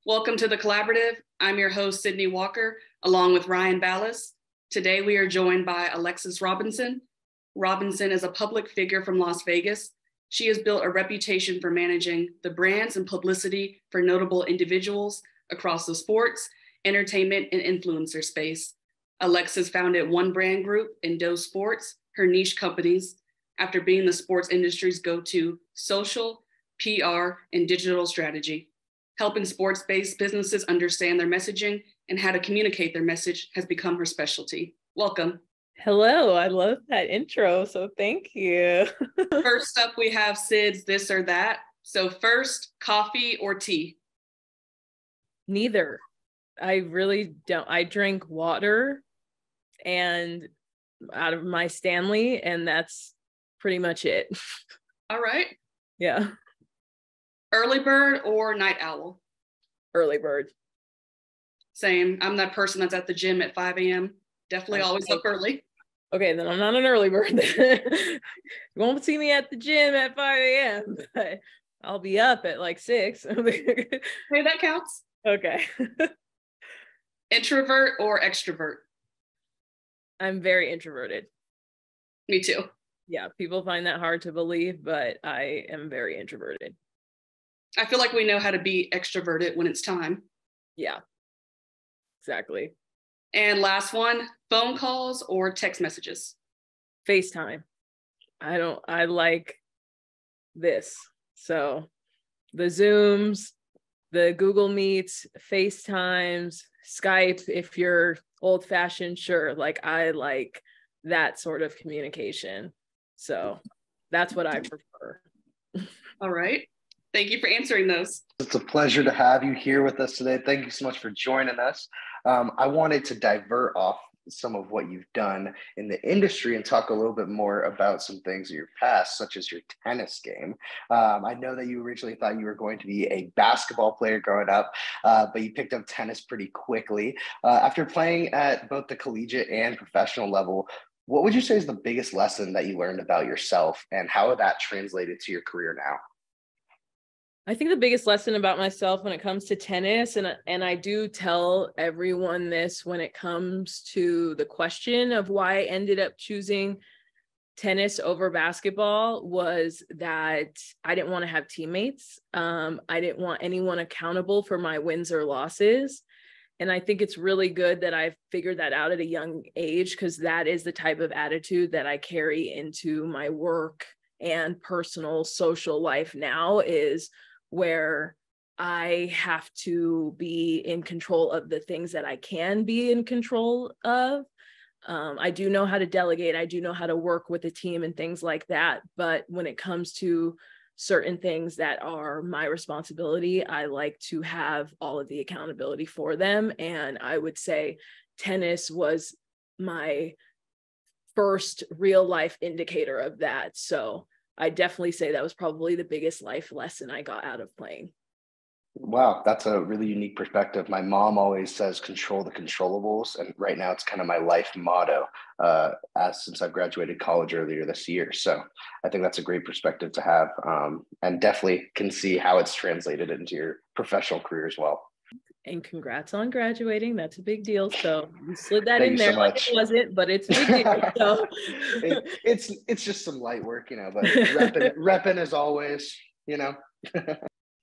Welcome to the Collaborative. I'm your host, Sydnee Walker, along with Ryan Ballis. Today, we are joined by Alexis Robinson. Robinson is a public figure from Las Vegas. She has built a reputation for managing the brands and publicity for notable individuals across the sports, entertainment, and influencer space. Alexis founded One Brand Group and Doe Sports, her niche companies, after being the sports industry's go-to social, PR, and digital strategy. Helping sports-based businesses understand their messaging and how to communicate their message has become her specialty. Welcome. Hello, I love that intro, so thank you. First up, we have Sid's This or That. So first, coffee or tea? Neither. I really don't. I drink water and out of my Stanley, and that's pretty much it. All right. Yeah. Early bird or night owl? Early bird. Same. I'm that person that's at the gym at 5 a.m. Definitely always up early. Okay, then I'm not an early bird. You won't see me at the gym at 5 a.m., but I'll be up at like 6. Hey, that counts. Okay. Introvert or extrovert? I'm very introverted. Me too. Yeah, people find that hard to believe, but I am very introverted. I feel like we know how to be extroverted when it's time. Yeah, exactly. And last one, phone calls or text messages? FaceTime. I like this. So the Zooms, the Google Meets, FaceTimes, Skype, if you're old fashioned, sure. Like I like that sort of communication. So that's what I prefer. All right. Thank you for answering those. It's a pleasure to have you here with us today. Thank you so much for joining us. I wanted to divert off some of what you've done in the industry and talk a little bit more about some things in your past, such as your tennis game. I know that you originally thought you were going to be a basketball player growing up, but you picked up tennis pretty quickly. After playing at both the collegiate and professional level, what would you say is the biggest lesson that you learned about yourself and how that translated to your career now? I think the biggest lesson about myself when it comes to tennis, and I do tell everyone this when it comes to the question of why I ended up choosing tennis over basketball, was that I didn't want to have teammates. I didn't want anyone accountable for my wins or losses. And I think it's really good that I figured that out at a young age, because that is the type of attitude that I carry into my work and personal social life now, is where I have to be in control of the things that I can be in control of. I do know how to delegate. I do know how to work with a team and things like that. But when it comes to certain things that are my responsibility, I like to have all of the accountability for them. And I would say tennis was my first real life indicator of that. So I definitely say that was probably the biggest life lesson I got out of playing. Wow, that's a really unique perspective. My mom always says control the controllables. And right now it's kind of my life motto since I graduated college earlier this year. So I think that's a great perspective to have, and definitely can see how it's translated into your professional career as well. And congrats on graduating. That's a big deal. So you slid that Thank in you there so like much. it wasn't, but it's a big deal. So it's just some light work, but repping as always,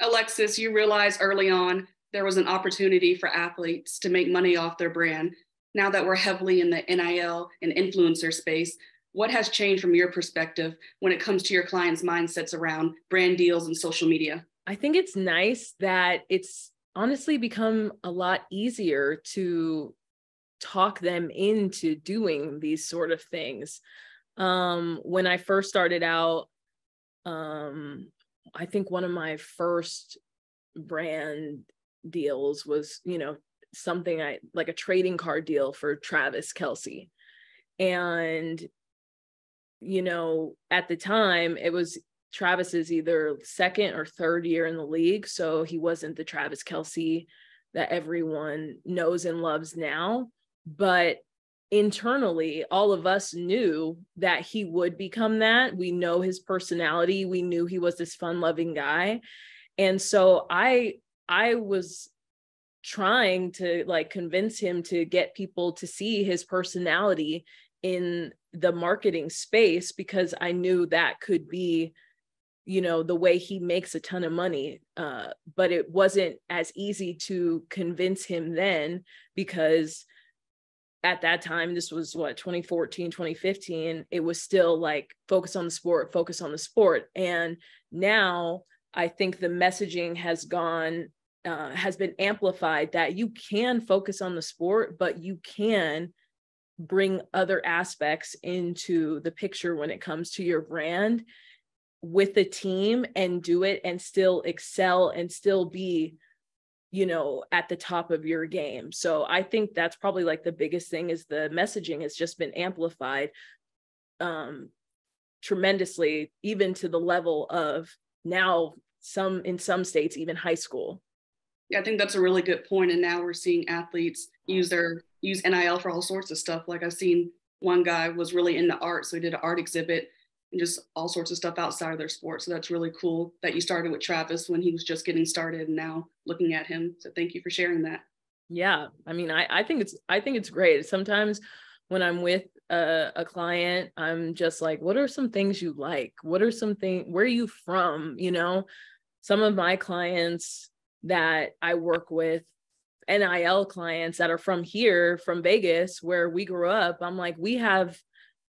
Alexis, you realized early on there was an opportunity for athletes to make money off their brand. Now that we're heavily in the NIL and influencer space, what has changed from your perspective when it comes to your clients' mindsets around brand deals and social media? I think it's nice that it's honestly become a lot easier to talk them into doing these sort of things. When I first started out, I think one of my first brand deals was, something like a trading card deal for Travis Kelce. And, at the time it was Travis's either second or third year in the league. So he wasn't the Travis Kelce that everyone knows and loves now. But internally, all of us knew that he would become that. We know his personality. We knew he was this fun-loving guy. And so I was trying to like convince him to get people to see his personality in the marketing space, because I knew that could be, you know, the way he makes a ton of money. But it wasn't as easy to convince him then, because at that time, this was what, 2014, 2015, it was still like focus on the sport, focus on the sport. And now I think the messaging has been amplified that you can focus on the sport, but you can bring other aspects into the picture when it comes to your brand with the team and do it and still excel and still be, you know, at the top of your game. So I think that's probably like the biggest thing, is the messaging has just been amplified tremendously, even to the level of now in some states, even high school. Yeah, I think that's a really good point. And now we're seeing athletes use NIL for all sorts of stuff. Like I've seen one guy was really into art, so he did an art exhibit and just all sorts of stuff outside of their sport. So that's really cool that you started with Travis when he was just getting started and now looking at him. So thank you for sharing that. Yeah, I mean, I think it's great. Sometimes when I'm with a client, I'm just like, what are some things you like? Where are you from? You know, some of my clients that I work with, NIL clients that are from here, from Vegas, where we grew up, I'm like, we have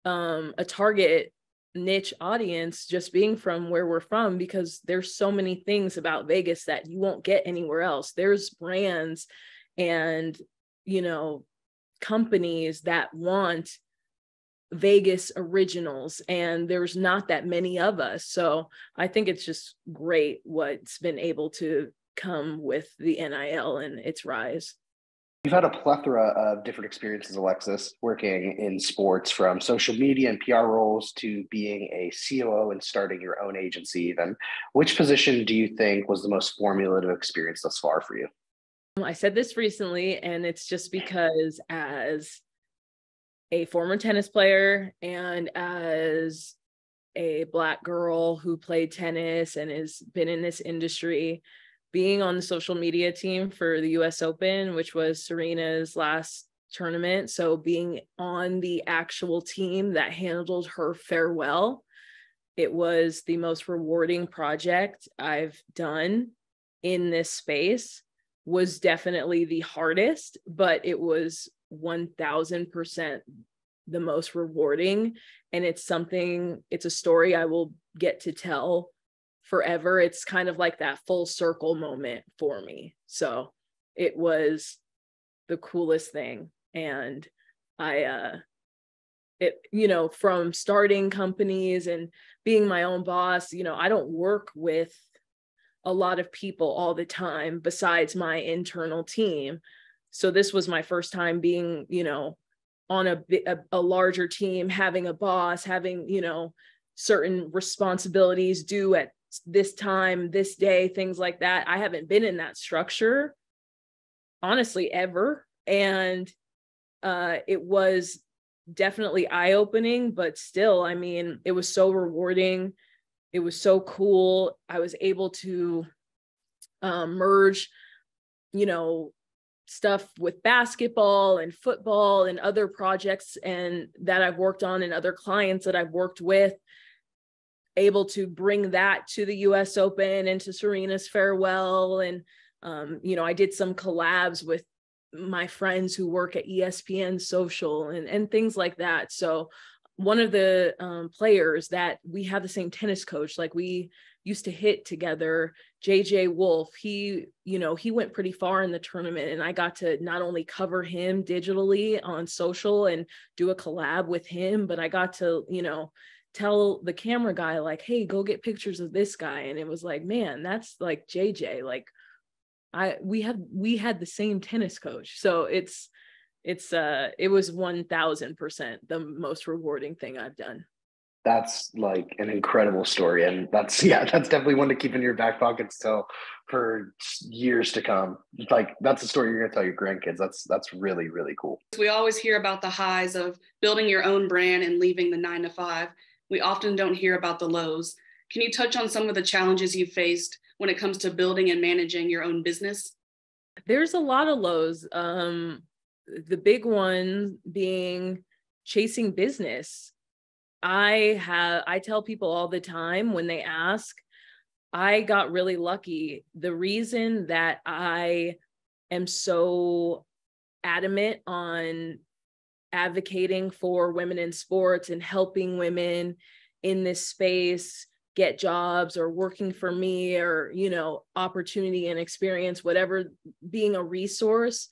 a target niche audience just being from where we're from, because there's so many things about Vegas that you won't get anywhere else. There's brands and, you know, companies that want Vegas originals, and there's not that many of us. So I think it's just great what's been able to come with the NIL and its rise. You've had a plethora of different experiences, Alexis, working in sports, from social media and PR roles to being a COO and starting your own agency even. Which position do you think was the most formative experience thus far for you? I said this recently, and it's just because as a former tennis player and as a Black girl who played tennis and has been in this industry, being on the social media team for the US Open, which was Serena's last tournament. So being on the actual team that handled her farewell, it was the most rewarding project I've done in this space. Was definitely the hardest, but it was 1000% the most rewarding. And it's a story I will get to tell forever. It's kind of like that full circle moment for me. So it was the coolest thing. And you know, from starting companies and being my own boss, you know, I don't work with a lot of people all the time besides my internal team. So this was my first time being, you know, on a larger team, having a boss, having, you know, certain responsibilities due at this time, this day, things like that. I haven't been in that structure, honestly, ever. And it was definitely eye-opening, but still, I mean, it was so rewarding. It was so cool. I was able to merge, you know, stuff with basketball and football and other projects and that I've worked on and other clients that I've worked with, able to bring that to the US Open and to Serena's farewell. And, you know, I did some collabs with my friends who work at ESPN Social and things like that. So one of the players that we have the same tennis coach, like we used to hit together, JJ Wolf, he went pretty far in the tournament, and I got to not only cover him digitally on social and do a collab with him, but I got to, you know, tell the camera guy, like, hey, go get pictures of this guy. And it was like, man, that's like JJ. Like we had the same tennis coach. So it was 1000% the most rewarding thing I've done. That's like an incredible story. And that's definitely one to keep in your back pocket still for years to come. Like that's a story you're gonna tell your grandkids. That's really, really cool. We always hear about the highs of building your own brand and leaving the 9 to 5. We often don't hear about the lows. Can you touch on some of the challenges you faced when it comes to building and managing your own business? There's a lot of lows. The big one being chasing business. I tell people all the time when they ask, I got really lucky. The reason that I am so adamant on advocating for women in sports and helping women in this space get jobs or working for me, or, you know, opportunity and experience, whatever, being a resource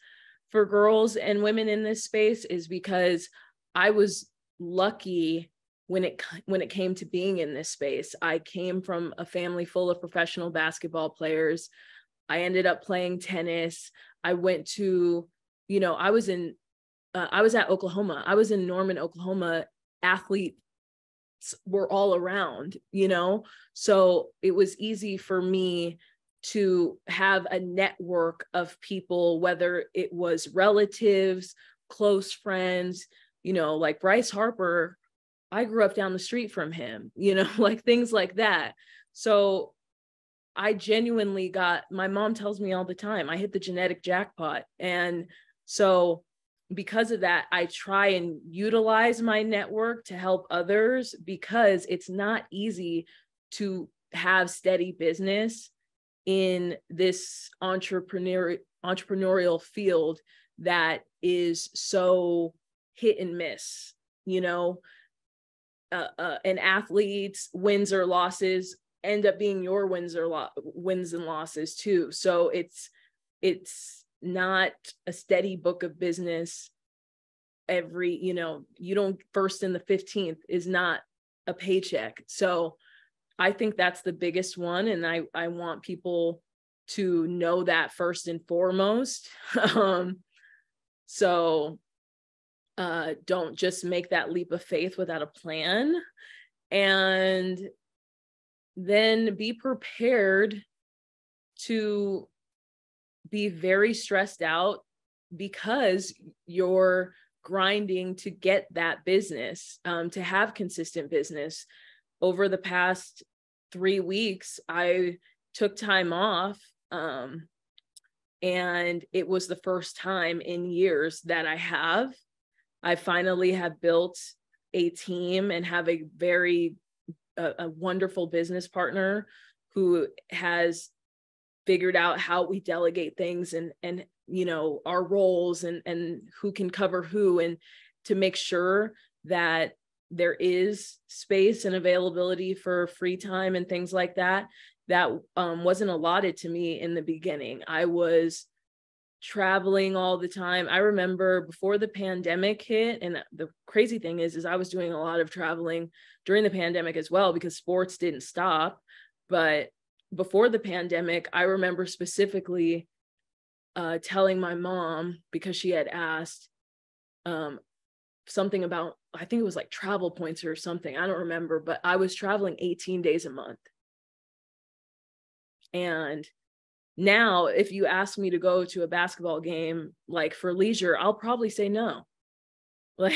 for girls and women in this space, is because I was lucky when it came to being in this space. I came from a family full of professional basketball players. I ended up playing tennis. I went to, you know, I was at Oklahoma. I was in Norman, Oklahoma. Athletes were all around, you know? So it was easy for me to have a network of people, whether it was relatives, close friends, you know, like Bryce Harper, I grew up down the street from him, you know, like things like that. So I genuinely my mom tells me all the time, I hit the genetic jackpot. And so because of that, I try and utilize my network to help others, because it's not easy to have steady business in this entrepreneurial field that is so hit and miss, you know. An athlete's wins or losses end up being your wins and losses too. So it's not a steady book of business. Every, you know, you don't first and the 15th is not a paycheck. So I think that's the biggest one. And I want people to know that first and foremost. So don't just make that leap of faith without a plan. And then be prepared to be very stressed out, because you're grinding to get that business, to have consistent business. Over the past 3 weeks, I took time off, and it was the first time in years that I finally have built a team and have a wonderful business partner who has figured out how we delegate things and you know, our roles and who can cover who, and to make sure that there is space and availability for free time and things like that. That wasn't allotted to me in the beginning. I was traveling all the time. I remember before the pandemic hit, and the crazy thing is I was doing a lot of traveling during the pandemic as well, because sports didn't stop. But before the pandemic, I remember specifically telling my mom, because she had asked something about, I think it was like travel points or something, I don't remember, but I was traveling 18 days a month. And now, if you ask me to go to a basketball game, like for leisure, I'll probably say no. Like,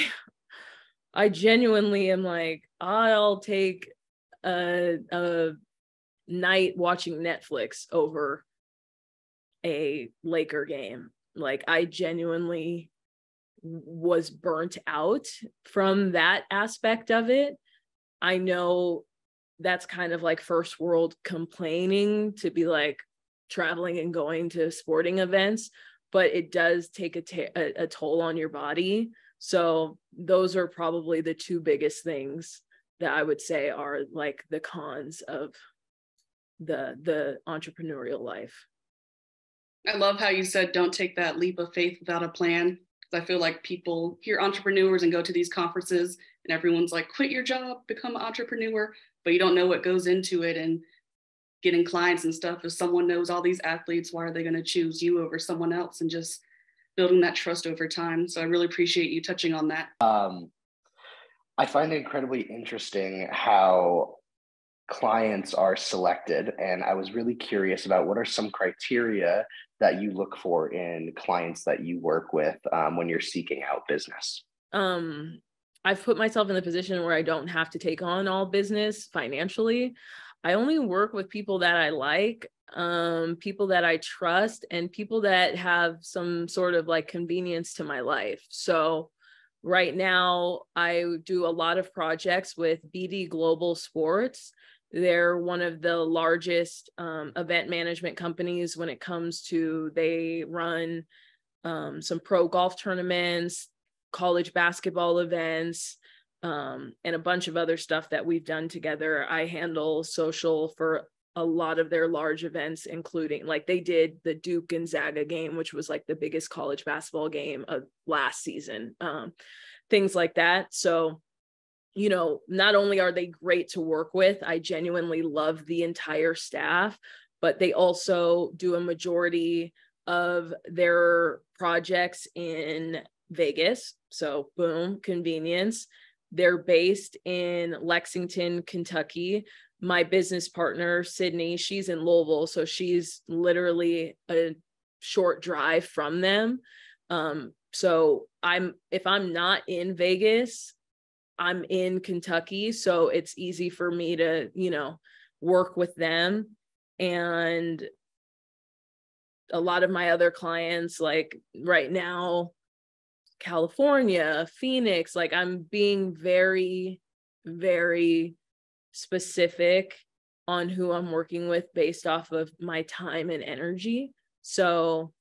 I genuinely am like, I'll take a night watching Netflix over a Laker game. Like, I genuinely was burnt out from that aspect of it. I know that's kind of like first world complaining to be like traveling and going to sporting events, but it does take a toll on your body. So those are probably the two biggest things that I would say are like the cons of the entrepreneurial life. I love how you said don't take that leap of faith without a plan. I feel like people hear entrepreneurs and go to these conferences and everyone's like, quit your job, become an entrepreneur, but you don't know what goes into it and getting clients and stuff. If someone knows all these athletes, why are they going to choose you over someone else, and just building that trust over time. So I really appreciate you touching on that. I find it incredibly interesting how clients are selected. And I was really curious about what are some criteria that you look for in clients that you work with when you're seeking out business? I've put myself in the position where I don't have to take on all business financially. I only work with people that I like, people that I trust, and people that have some sort of like convenience to my life. So right now I do a lot of projects with BD Global Sports. They're one of the largest event management companies when it comes to, they run some pro golf tournaments, college basketball events, and a bunch of other stuff that we've done together. I handle social for a lot of their large events, including like they did the Duke Gonzaga game, which was like the biggest college basketball game of last season, things like that. So, you know, not only are they great to work with, I genuinely love the entire staff, but they also do a majority of their projects in Vegas. So boom, convenience. They're based in Lexington, Kentucky. My business partner, Sydnee, she's in Louisville. So she's literally a short drive from them. So if I'm not in Vegas, I'm in Kentucky. So it's easy for me to, you know, work with them. And a lot of my other clients, like right now, California, Phoenix, like I'm being very, very specific on who I'm working with based off of my time and energy. So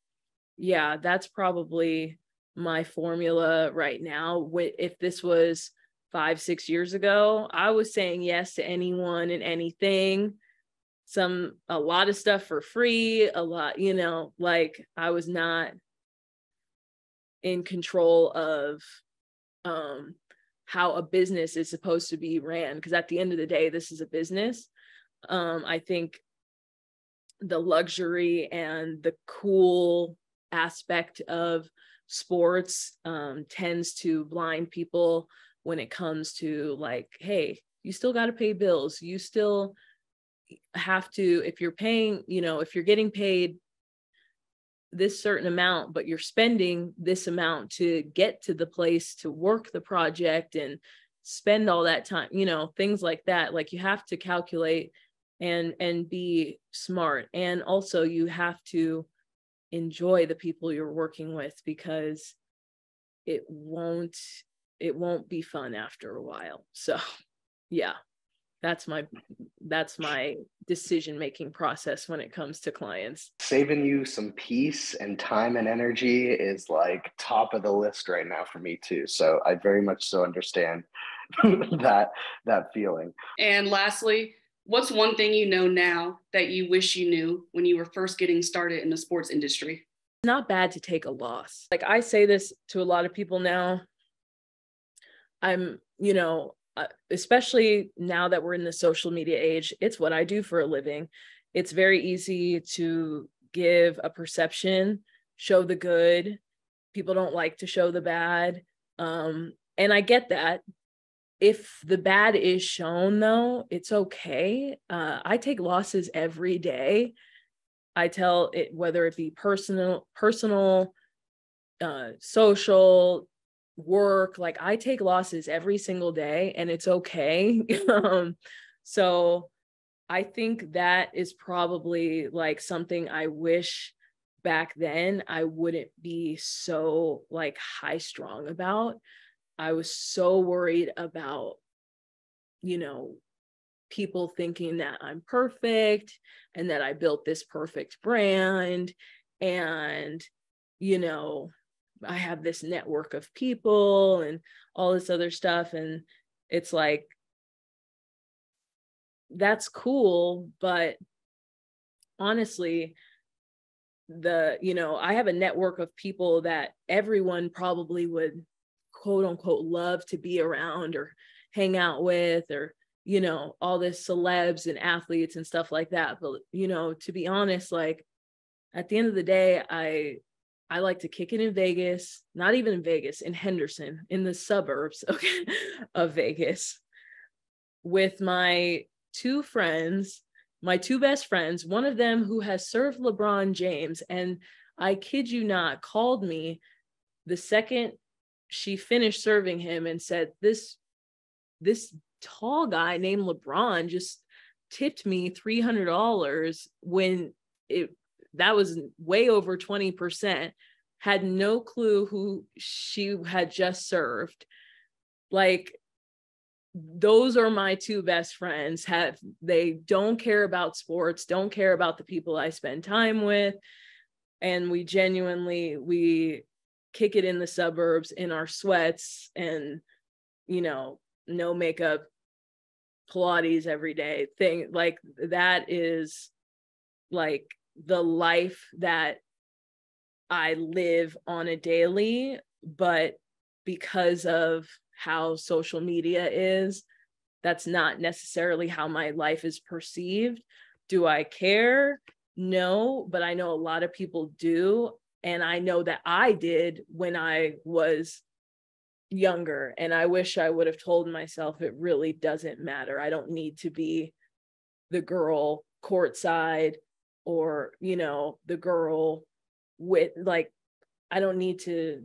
yeah, that's probably my formula right now. If this was 5-6 years ago, I was saying yes to anyone and anything, a lot of stuff for free, a lot, you know, like I was not in control of how a business is supposed to be ran, because at the end of the day, this is a business. I think the luxury and the cool aspect of sports tends to blind people when it comes to like, hey, you still got to pay bills. You still have to, if you're paying, you know, if you're getting paid this certain amount, but you're spending this amount to get to the place to work the project and spend all that time, you know, things like that. Like you have to calculate and be smart. And also you have to enjoy the people you're working with, because it won't be fun after a while. So yeah, that's my decision-making process when it comes to clients. Saving you some peace and time and energy is like top of the list right now for me too. So I very much so understand that feeling. And lastly, what's one thing you know now that you wish you knew when you were first getting started in the sports industry? Not bad to take a loss. Like I say this to a lot of people now. I'm, you know, especially now that we're in the social media age, it's what I do for a living. It's very easy to give a perception, show the good. People don't like to show the bad. And I get that. If the bad is shown though, it's okay. I take losses every day. I tell it, whether it be personal, social, work, like I take losses every single day and it's okay. So I think that is probably like something I wish back then I wouldn't be so like high strung about. I was so worried about, you know, people thinking that I'm perfect and that I built this perfect brand and, you know, I have this network of people and all this other stuff. And it's like, that's cool. But honestly, I have a network of people that everyone probably would quote unquote love to be around or hang out with, or, you know, all this celebs and athletes and stuff like that. But, you know, to be honest, like at the end of the day, I like to kick it in Vegas, not even in Vegas, in Henderson, in the suburbs of Vegas, with my two best friends, one of them who has served LeBron James. And I kid you not, called me the second she finished serving him and said, this tall guy named LeBron just tipped me $300 when that was way over 20%, had no clue who she had just served. Like, those are my two best friends. They don't care about sports, don't care about the people I spend time with. And we kick it in the suburbs in our sweats and, no makeup, Pilates every day thing. Like, that is like the life that I live on a daily. But because of how social media is, that's not necessarily how my life is perceived. Do I care? No, but I know a lot of people do. And I know that I did when I was younger. And I wish I would have told myself it really doesn't matter. I don't need to be the girl courtside or, the girl with, like, I don't need to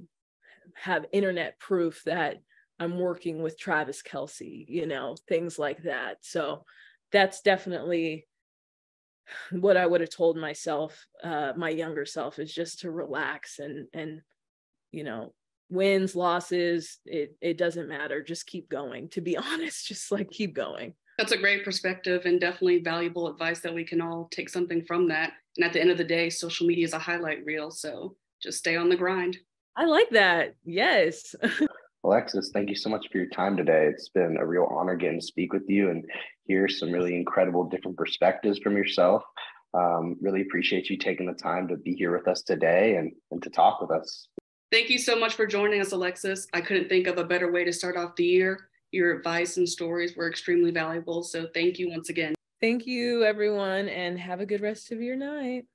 have internet proof that I'm working with Travis Kelce, things like that. So that's definitely what I would have told myself, my younger self, is just to relax and wins, losses, it doesn't matter. Just keep going. To be honest, just like keep going. That's a great perspective and definitely valuable advice that we can all take something from that. And at the end of the day, social media is a highlight reel. So just stay on the grind. I like that. Yes. Alexis, thank you so much for your time today. It's been a real honor getting to speak with you and hear some really incredible different perspectives from yourself. Really appreciate you taking the time to be here with us today and to talk with us. Thank you so much for joining us, Alexis. I couldn't think of a better way to start off the year. Your advice and stories were extremely valuable. So thank you once again. Thank you, everyone, and have a good rest of your night.